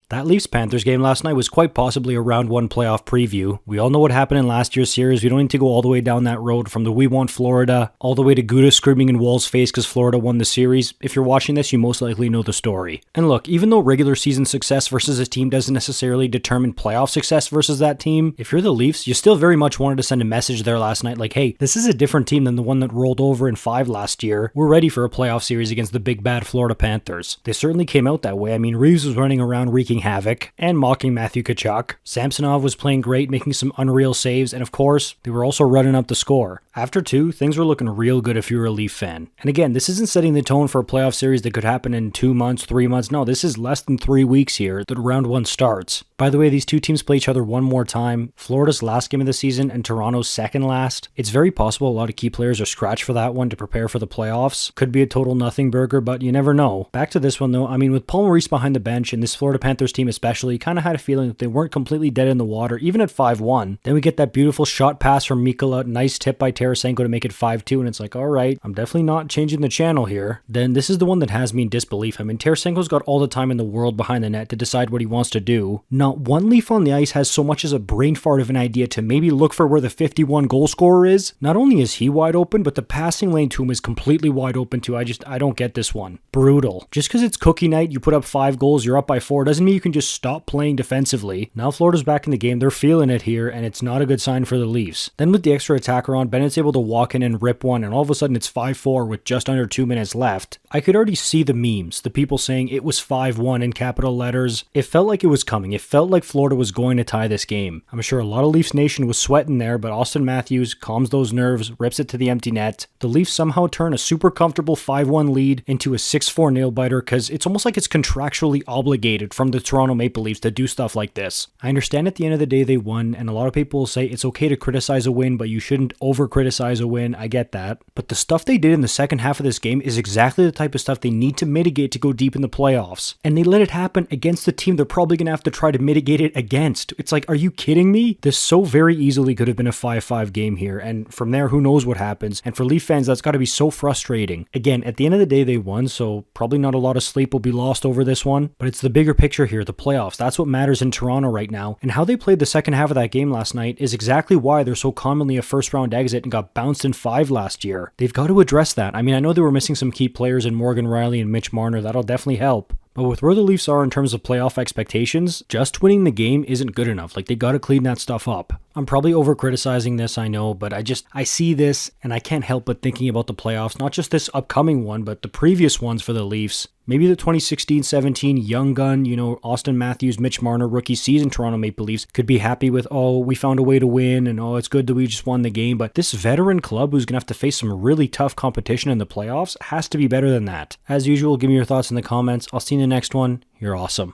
That Leafs-Panthers game last night was quite possibly a round one playoff preview. We all know what happened in last year's series. We don't need to go all the way down that road from the "we want Florida" all the way to Gouda screaming in Wall's face because Florida won the series. If you're watching this, you most likely know the story. And look, even though regular season success versus a team doesn't necessarily determine playoff success versus that team, if you're the Leafs, you still very much wanted to send a message there last night like, hey, this is a different team than the one that rolled over in 5 last year. We're ready for a playoff series against the big bad Florida Panthers. They certainly came out that way. I mean, Reeves was running around wreaking havoc and mocking Matthew Tkachuk. Samsonov was playing great, making some unreal saves, and of course, they were also running up the score. After 2, things were looking real good if you were a Leaf fan. And again, this isn't setting the tone for a playoff series that could happen in 2 months, 3 months. No, this is less than 3 weeks here that round 1 starts. By the way, these two teams play each other one more time. Florida's last game of the season and Toronto's second last. It's very possible a lot of key players are scratched for that one to prepare for the playoffs. Could be a total nothing burger, but you never know. Back to this one though, I mean, with Paul Maurice behind the bench and this Florida Panthers team especially, kind of had a feeling that they weren't completely dead in the water, even at 5-1. Then we get that beautiful shot pass from Mikkola, nice tip by Tarasenko to make it 5-2, and it's like, alright, I'm definitely not changing the channel here. Then this is the one that has me in disbelief. I mean, Tarasenko's got all the time in the world behind the net to decide what he wants to do. Not one Leaf on the ice has so much as a brain fart of an idea to maybe look for where the 51 goal scorer is. Not only is he wide open, but the passing lane to him is completely wide open too. I don't get this one. Brutal. Just because it's cookie night, you put up 5 goals, you're up by 4, doesn't mean you can just stop playing defensively. Now Florida's back in the game, they're feeling it here, and it's not a good sign for the Leafs. Then with the extra attacker on, Bennett's able to walk in and rip one, and all of a sudden it's 5-4 with just under 2 minutes left. I could already see the memes, the people saying it was 5-1 in capital letters. It felt like it was coming. It felt like Florida was going to tie this game. I'm sure a lot of Leafs Nation was sweating there, but Austin Matthews calms those nerves, rips it to the empty net. The Leafs somehow turn a super comfortable 5-1 lead into a 6-4 nail-biter because it's almost like it's contractually obligated from the Toronto Maple Leafs to do stuff like this. I understand at the end of the day they won, and a lot of people will say it's okay to criticize a win, but you shouldn't over-criticize a win. I get that. But the stuff they did in the second half of this game is exactly the type of stuff they need to mitigate to go deep in the playoffs. And they let it happen against the team they're probably going to have to try to mitigate it against. It's like, are you kidding me? This so very easily could have been a 5-5 game here, and from there, who knows what happens. And for Leaf fans, that's got to be so frustrating. Again, at the end of the day, they won, so probably not a lot of sleep will be lost over this one, but it's the bigger picture here, the playoffs. That's what matters in Toronto right now, and how they played the second half of that game last night is exactly why they're so commonly a first-round exit and got bounced in 5 last year. They've got to address that. I mean, I know they were missing some key players in Morgan Rielly and Mitch Marner. That'll definitely help. But with where the Leafs are in terms of playoff expectations, just winning the game isn't good enough. Like, they gotta clean that stuff up. I'm probably over-criticizing this, I know, but I see this, and I can't help but thinking about the playoffs, not just this upcoming one, but the previous ones for the Leafs. Maybe the 2016-17 young gun, Austin Matthews, Mitch Marner rookie season Toronto Maple Leafs could be happy with, oh, we found a way to win, and oh, it's good that we just won the game. But this veteran club who's going to have to face some really tough competition in the playoffs has to be better than that. As usual, give me your thoughts in the comments. I'll see you in the next one. You're awesome.